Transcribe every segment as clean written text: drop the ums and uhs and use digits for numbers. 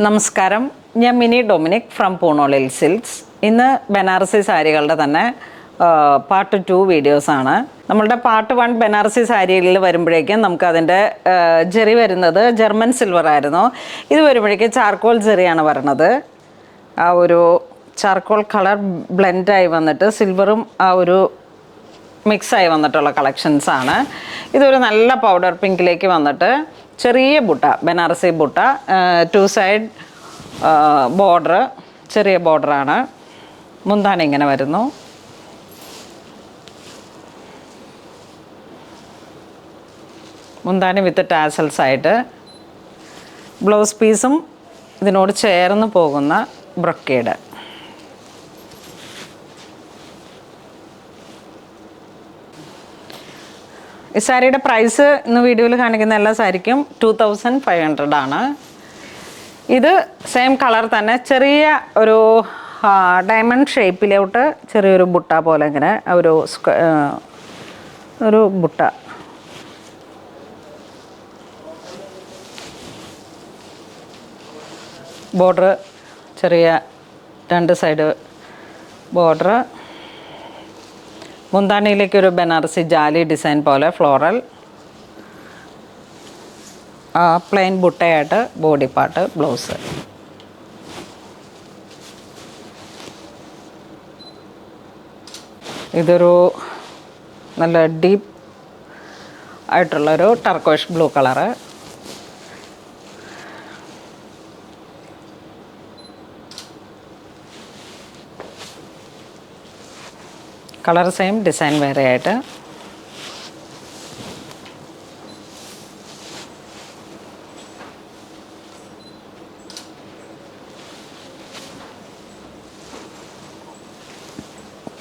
നമസ്കാരം, ഞാൻ mini Dominic from പൂണോളിൽ silks. ഇന്ന് ബനാറസി സാരികളുടെ തന്നെ പാർട്ട് 2 വീഡിയോസാണ്. നമ്മളുടെ പാർട്ട് 1 ബനാറസി സാരിയിൽ വരുമ്പോഴേക്കും നമുക്കതിൻ്റെ ജെറി വരുന്നത് ജർമ്മൻ സിൽവർ ആയിരുന്നു. ഇത് വരുമ്പോഴേക്കും ചാർക്കോൾ ജെറിയാണ് വരുന്നത്. ആ ഒരു ചാർക്കോൾ കളർ ബ്ലെൻഡായി വന്നിട്ട് സിൽവറും ആ ഒരു മിക്സായി വന്നിട്ടുള്ള കളക്ഷൻസാണ്. ഇതൊരു നല്ല പൗഡർ പിങ്കിലേക്ക് വന്നിട്ട് ചെറിയ ബുട്ട, ബനാറസി ബുട്ട, 2 സൈഡ് ബോർഡർ, ചെറിയ ബോർഡറാണ്. മുന്താണി ഇങ്ങനെ വരുന്നു. മുന്താണി വിത്ത് ടാസൽസ് ആയിട്ട്, ബ്ലൗസ് പീസും ഇതിനോട് ചേർന്ന് പോകുന്ന ബ്രൊക്കേഡ്. ഈ സാരിയുടെ പ്രൈസ് ഇന്ന് വീഡിയോയിൽ കാണിക്കുന്ന എല്ലാ സാരിക്കും 2500 ആണ്. ഇത് സെയിം കളർ തന്നെ ചെറിയ ഒരു ഡയമണ്ട് ഷേപ്പിലോട്ട് ചെറിയൊരു ബുട്ട പോലെ ഇങ്ങനെ ഒരു ബുട്ട. ബോർഡർ ചെറിയ 2 സൈഡ് ബോർഡർ. മുന്താണിയിലേക്ക് ഒരു ബനാറസി ജാലി ഡിസൈൻ പോലെ ഫ്ലോറൽ, പ്ലെയിൻ ബുട്ടയായിട്ട് ബോഡി പാർട്ട്, ബ്ലൗസ്. ഇതൊരു നല്ല ഡീപ്പ് ആയിട്ടുള്ളൊരു turquoise blue colour. Colour same, design വേറെ ആയിട്ട്.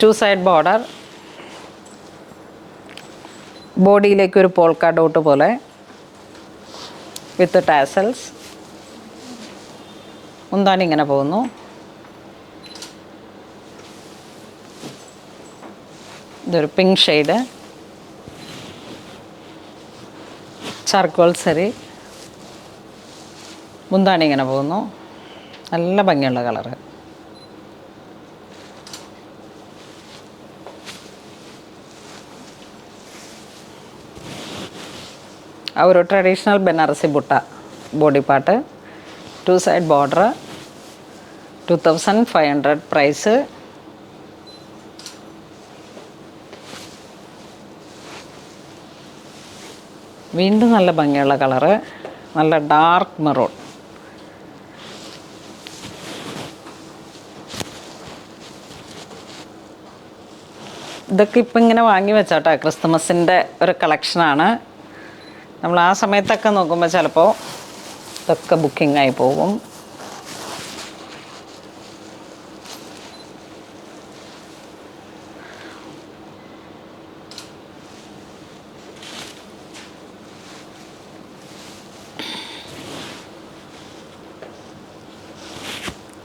ടു സൈഡ് ബോർഡർ, ബോഡിയിലേക്ക് ഒരു പോൾക്ക ഡോട്ട് പോലെ വിത്ത് ടാസൽസ്. മുന്താണി ഇങ്ങനെ പോകുന്നു. ഇതൊരു പിങ്ക് ഷെയ്ഡ്, ചാർക്കോൾ സെറി. മുന്താണി ഇങ്ങനെ പോകുന്നു. നല്ല ഭംഗിയുള്ള കളറ്. ആ ഒരു ട്രഡീഷണൽ ബനാറസി ബുട്ട body part, 2 side border, 2500 price. വീണ്ടും നല്ല ഭംഗിയുള്ള കളറ്, നല്ല ഡാർക്ക് മെറൂൺ. ഇതൊക്കെ ഇപ്പം ഇങ്ങനെ വാങ്ങി വെച്ചാട്ടോ, ക്രിസ്തുമസിൻ്റെ ഒരു കളക്ഷനാണ്. നമ്മൾ ആ സമയത്തൊക്കെ നോക്കുമ്പോൾ ചിലപ്പോൾ ഇതൊക്കെ ബുക്കിംഗ് ആയി പോകും.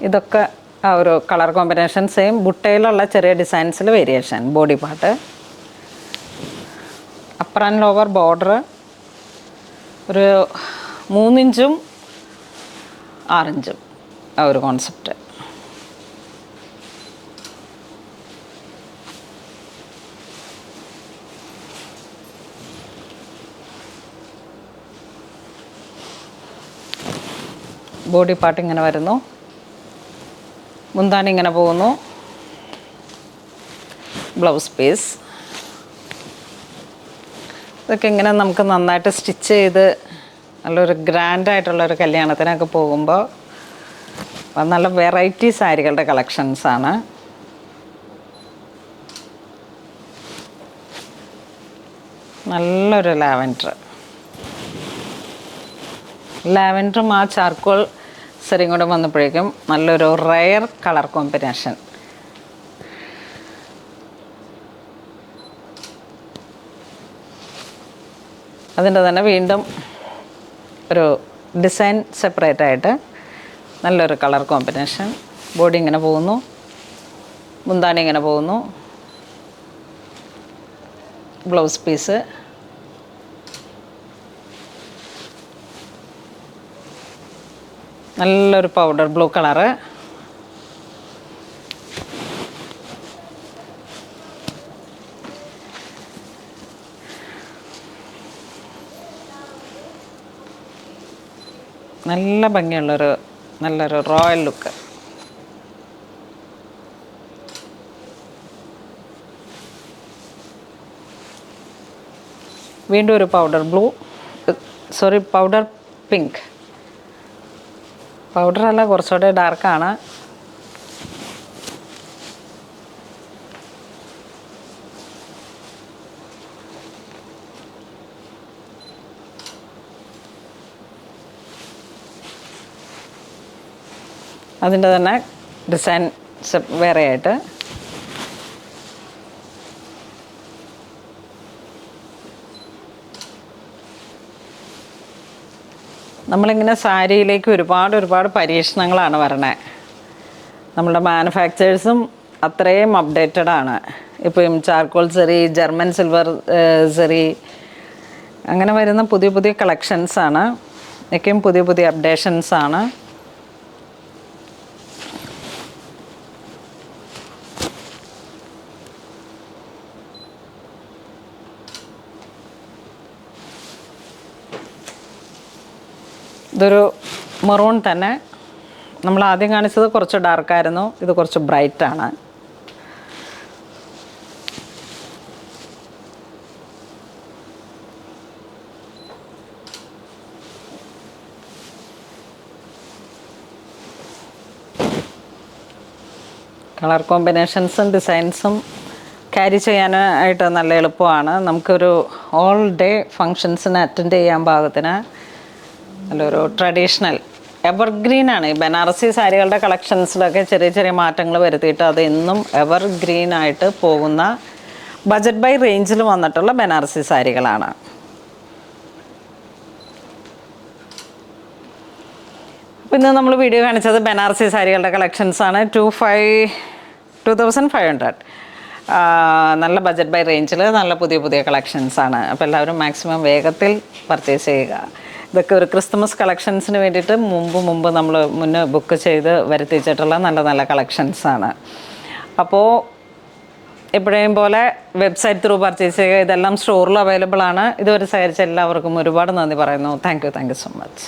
ഇതൊക്കെ ആ ഒരു കളർ കോമ്പിനേഷൻ സെയിം, ബുട്ടയിലുള്ള ചെറിയ ഡിസൈൻസിൽ variation. Body part, upper and lower border ഒരു 3 ഇഞ്ചും 6 ഇഞ്ചും ആ ഒരു കോൺസെപ്റ്റ്. ബോഡി പാർട്ട് ഇങ്ങനെ വരുന്നു. മുന്താണി ഇങ്ങനെ പോകുന്നു. Blouse piece. ഇതൊക്കെ ഇങ്ങനെ നമുക്ക് നന്നായിട്ട് സ്റ്റിച്ച് ചെയ്ത് നല്ലൊരു ഗ്രാൻഡായിട്ടുള്ളൊരു കല്യാണത്തിനൊക്കെ പോകുമ്പോൾ നല്ല വെറൈറ്റി സാരികളുടെ കളക്ഷൻസാണ്. നല്ലൊരു ലാവൻഡറും ആ ചാർക്കോൾ സെറിയും കൂടെ വന്നപ്പോഴേക്കും നല്ലൊരു റയർ കളർ കോമ്പിനേഷൻ. അതിൻ്റെ തന്നെ വീണ്ടും ഒരു ഡിസൈൻ സെപ്പറേറ്റ് ആയിട്ട് നല്ലൊരു കളർ കോമ്പിനേഷൻ. ബോഡി ഇങ്ങനെ പോകുന്നു. മുന്താണി ഇങ്ങനെ പോകുന്നു. Blouse piece. നല്ലൊരു പൗഡർ ബ്ലൂ കളറ്. നല്ല ഭംഗിയുള്ളൊരു നല്ലൊരു റോയൽ ലുക്ക്. വീണ്ടും ഒരു പൗഡർ ബ്ലൂ, പൗഡർ പിങ്ക്. പൗഡറല്ല, കുറച്ചുകൂടെ ഡാർക്കാണ്. അതിൻ്റെ തന്നെ ഡിസൈൻ വേറെ ആയിട്ട്. നമ്മളിങ്ങനെ സാരിയിലേക്ക് ഒരുപാട് പരീക്ഷണങ്ങളാണ് വരണേ. നമ്മളുടെ മാനുഫാക്ചേഴ്സും അത്രയും അപ്ഡേറ്റഡ് ആണ്. ഇപ്പം ചാർക്കോൾ സെറി, ജർമ്മൻ സിൽവർ സെറി, അങ്ങനെ വരുന്ന പുതിയ കളക്ഷൻസാണ്. ഒക്കെയും പുതിയ അപ്ഡേഷൻസാണ്. ഇതൊരു മെറൂൺ തന്നെ. നമ്മൾ ആദ്യം കാണിച്ചത് കുറച്ച് ഡാർക്കായിരുന്നു, ഇത് കുറച്ച് ബ്രൈറ്റാണ്. കളർ കോമ്പിനേഷൻസും ഡിസൈൻസും ക്യാരി ചെയ്യാനായിട്ട് നല്ല എളുപ്പമാണ്. നമുക്കൊരു ഓൾ ഡേ ഫങ്ഷൻസിന് അറ്റൻഡ് ചെയ്യാൻ പാകത്തിന് നല്ലൊരു ട്രഡീഷണൽ എവർഗ്രീനാണ്. ഈ ബനാറസി സാരികളുടെ കളക്ഷൻസിലൊക്കെ ചെറിയ മാറ്റങ്ങൾ വരുത്തിയിട്ട് അത് എന്നും എവർഗ്രീനായിട്ട് പോകുന്ന ബജറ്റ് ബൈ റേഞ്ചിൽ വന്നിട്ടുള്ള ബനാറസി സാരികളാണ്. അപ്പോൾ ഇന്ന് നമ്മൾ വീഡിയോ കാണിച്ചത് ബനാറസി സാരികളുടെ കളക്ഷൻസാണ്. 2500 നല്ല ബജറ്റ് ബൈ റേഞ്ചിൽ നല്ല പുതിയ കളക്ഷൻസാണ്. അപ്പോൾ എല്ലാവരും മാക്സിമം വേഗത്തിൽ പർച്ചേസ് ചെയ്യുക. ഇതൊക്കെ ഒരു ക്രിസ്മസ് കളക്ഷൻസിന് വേണ്ടിയിട്ട് മുമ്പ് നമ്മൾ മുന്നേ ബുക്ക് ചെയ്ത് വരുത്തിച്ചിട്ടുള്ള നല്ല കളക്ഷൻസാണ്. അപ്പോൾ എപ്പോഴേയും പോലെ വെബ്സൈറ്റ് ത്രൂ പർച്ചേസ് ചെയ്യുക. ഇതെല്ലാം സ്റ്റോറിൽ അവൈലബിൾ ആണ്. ഇതുവരെ സഹകരിച്ച എല്ലാവർക്കും ഒരുപാട് നന്ദി പറയുന്നു. Thank you so much.